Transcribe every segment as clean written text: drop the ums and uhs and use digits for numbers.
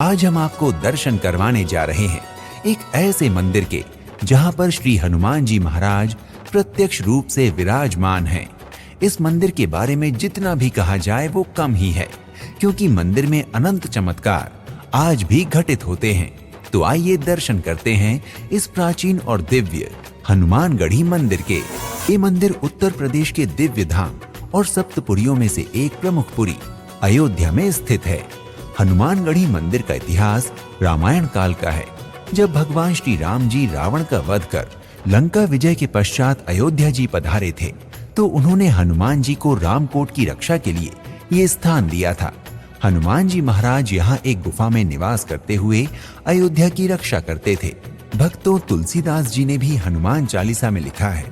आज हम आपको दर्शन करवाने जा रहे हैं एक ऐसे मंदिर के जहां पर श्री हनुमान जी महाराज प्रत्यक्ष रूप से विराजमान हैं। इस मंदिर के बारे में जितना भी कहा जाए वो कम ही है, क्योंकि मंदिर में अनंत चमत्कार आज भी घटित होते हैं। तो आइए दर्शन करते हैं इस प्राचीन और दिव्य हनुमानगढ़ी मंदिर के। ये मंदिर उत्तर प्रदेश के दिव्य धाम और सप्तपुरियों में से एक प्रमुख पुरी अयोध्या में स्थित है। हनुमानगढ़ी मंदिर का इतिहास रामायण काल का है। जब भगवान श्री राम जी रावण का वध कर लंका विजय के पश्चात अयोध्या जी पधारे थे, तो उन्होंने हनुमान जी को रामकोट की रक्षा के लिए ये स्थान दिया था। हनुमान जी महाराज यहाँ एक गुफा में निवास करते हुए अयोध्या की रक्षा करते थे। भक्तों, तुलसीदास जी ने भी हनुमान चालीसा में लिखा है,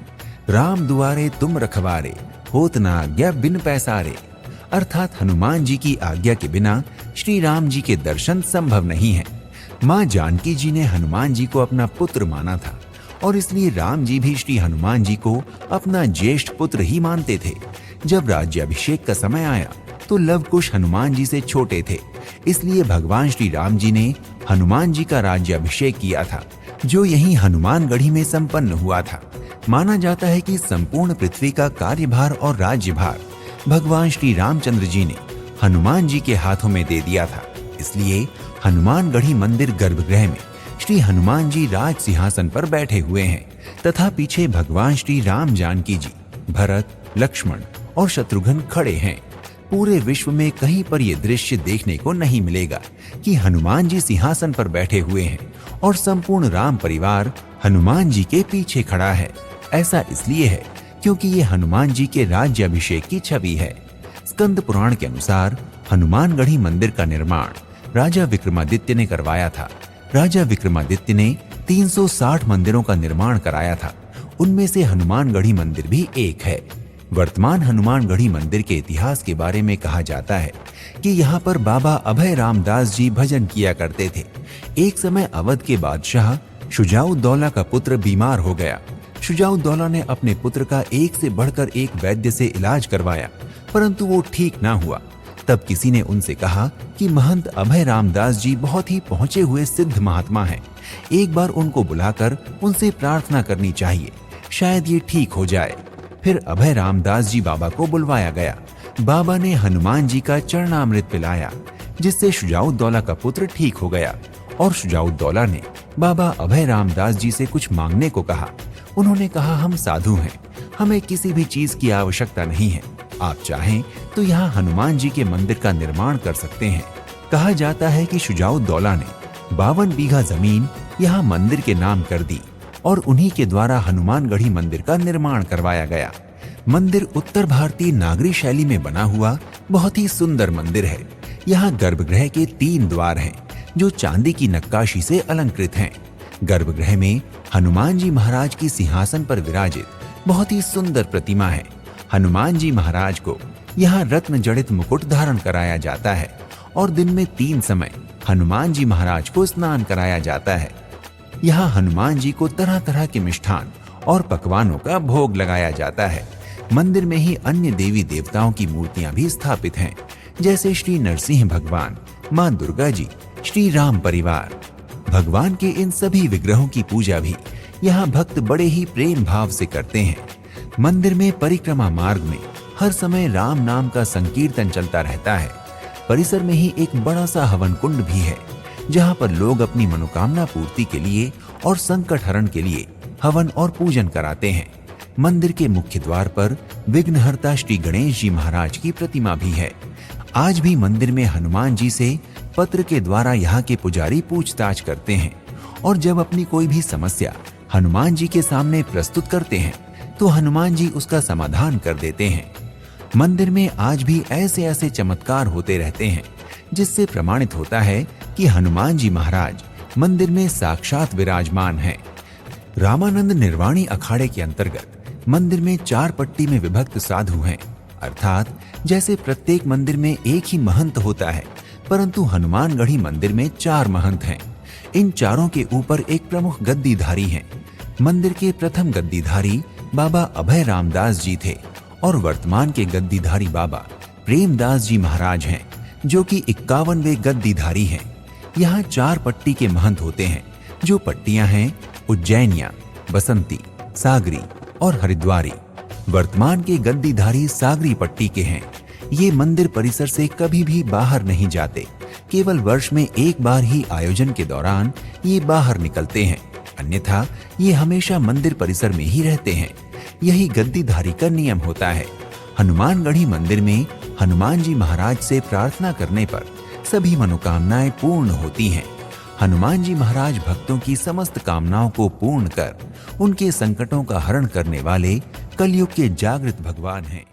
राम दुआरे तुम रखवारे, होत न आज्ञा बिन पैसारे। अर्थात हनुमान जी की आज्ञा के बिना श्री राम जी के दर्शन संभव नहीं है। माँ जानकी जी ने हनुमान जी को अपना पुत्र माना था और इसलिए राम जी भी श्री हनुमान जी को अपना ज्येष्ठ पुत्र ही मानते थे। जब राज्याभिषेक का समय आया तो लव कुश हनुमान जी से छोटे थे, इसलिए भगवान श्री राम जी ने हनुमान जी का राज्याभिषेक किया था, जो यहीं हनुमानगढ़ी में संपन्न हुआ था। माना जाता है कि संपूर्ण पृथ्वी का कार्यभार और राज्यभार भगवान श्री रामचंद्र जी ने हनुमान जी के हाथों में दे दिया था। इसलिए हनुमानगढ़ी मंदिर गर्भगृह में श्री हनुमान जी राज सिंहासन पर बैठे हुए हैं तथा पीछे भगवान श्री राम जानकी जी, भरत, लक्ष्मण और शत्रुघ्न खड़े हैं। पूरे विश्व में कहीं पर यह दृश्य देखने को नहीं मिलेगा कि हनुमान जी सिंहासन पर बैठे हुए हैं और संपूर्ण राम परिवार हनुमान जी के पीछे खड़ा है। ऐसा इसलिए है क्योंकि ये हनुमान जी के राज्याभिषेक की छवि है। स्कंद पुराण के अनुसार हनुमानगढ़ी मंदिर का निर्माण राजा विक्रमादित्य ने करवाया था। राजा विक्रमादित्य ने 360 मंदिरों का निर्माण कराया था, उनमें से हनुमानगढ़ी मंदिर भी एक है। वर्तमान हनुमानगढ़ी मंदिर के इतिहास के बारे में कहा जाता है कि यहाँ पर बाबा अभय रामदास जी भजन किया करते थे। एक समय अवध के बादशाह शुजाउद्दौला का पुत्र बीमार हो गया। शुजाउद्दौला ने अपने पुत्र का एक से बढ़कर एक वैद्य से इलाज करवाया, परंतु वो ठीक ना हुआ। तब किसी ने उनसे कहा कि महंत अभय रामदास जी बहुत ही पहुंचे हुए सिद्ध महात्मा हैं, एक बार उनको बुलाकर उनसे प्रार्थना करनी चाहिए, शायद ये ठीक हो जाए। फिर अभय रामदास जी बाबा को बुलवाया गया। बाबा ने हनुमान जी का चरणामृत पिलाया, जिससे शुजाउद्दौला का पुत्र ठीक हो गया और शुजाउद्दौला ने बाबा अभय रामदास जी से कुछ मांगने को कहा। उन्होंने कहा, हम साधु हैं, हमें किसी भी चीज की आवश्यकता नहीं है, आप चाहें तो यहाँ हनुमान जी के मंदिर का निर्माण कर सकते हैं। कहा जाता है कि शुजाउद्दौला ने 52 बीघा जमीन यहाँ मंदिर के नाम कर दी और उन्हीं के द्वारा हनुमानगढ़ी मंदिर का निर्माण करवाया गया। मंदिर उत्तर भारतीय नागरी शैली में बना हुआ बहुत ही सुंदर मंदिर है। यहाँ गर्भगृह के 3 द्वार हैं, जो चांदी की नक्काशी से अलंकृत हैं। गर्भगृह में हनुमान जी महाराज की सिंहासन पर विराजित बहुत ही सुंदर प्रतिमा है। हनुमान जी महाराज को यहाँ रत्न जड़ित मुकुट धारण कराया जाता है और दिन में 3 समय हनुमान जी महाराज को स्नान कराया जाता है। यहाँ हनुमान जी को तरह तरह के मिष्ठान और पकवानों का भोग लगाया जाता है। मंदिर में ही अन्य देवी देवताओं की मूर्तियां भी स्थापित हैं, जैसे श्री नरसिंह भगवान, माँ दुर्गा जी, श्री राम परिवार। भगवान के इन सभी विग्रहों की पूजा भी यहाँ भक्त बड़े ही प्रेम भाव से करते हैं। मंदिर में परिक्रमा मार्ग में हर समय राम नाम का संकीर्तन चलता रहता है। परिसर में ही एक बड़ा सा हवन कुंड भी है, जहाँ पर लोग अपनी मनोकामना पूर्ति के लिए और संकट हरण के लिए हवन और पूजन कराते हैं। मंदिर के मुख्य द्वार पर विघ्नहर्ता श्री गणेश जी महाराज की प्रतिमा भी है। आज भी मंदिर में हनुमान जी से पत्र के द्वारा यहाँ के पुजारी पूछताछ करते हैं और जब अपनी कोई भी समस्या हनुमान जी के सामने प्रस्तुत करते हैं तो हनुमान जी उसका समाधान कर देते हैं। मंदिर में आज भी ऐसे ऐसे चमत्कार होते रहते हैं, जिससे प्रमाणित होता है कि हनुमान जी महाराज मंदिर में साक्षात विराजमान हैं। रामानंद निर्वाणी अखाड़े के अंतर्गत मंदिर में 4 पट्टी में विभक्त साधु हैं, अर्थात जैसे प्रत्येक मंदिर में एक ही महंत होता है, परंतु हनुमानगढ़ी मंदिर में 4 महंत हैं। इन चारों के ऊपर एक प्रमुख गद्दीधारी हैं। मंदिर के प्रथम गद्दीधारी बाबा अभय रामदास जी थे और वर्तमान के गद्दीधारी बाबा प्रेमदास जी महाराज हैं, जो कि 51वें गद्दीधारी हैं। यहाँ 4 पट्टी के महंत होते हैं। जो पट्टियां हैं उज्जैनिया, बसंती, सागरी और हरिद्वारी। वर्तमान के गद्दीधारी सागरी पट्टी के हैं। ये मंदिर परिसर से कभी भी बाहर नहीं जाते। केवल वर्ष में एक बार ही आयोजन के दौरान ये बाहर निकलते हैं, अन्यथा ये हमेशा मंदिर परिसर में ही रहते हैं। यही गद्दीधारी का नियम होता है। हनुमानगढ़ी मंदिर में हनुमान जी महाराज से प्रार्थना करने पर सभी मनोकामनाएं पूर्ण होती हैं। हनुमान जी महाराज भक्तों की समस्त कामनाओं को पूर्ण कर उनके संकटों का हरण करने वाले कलयुग के जागृत भगवान हैं।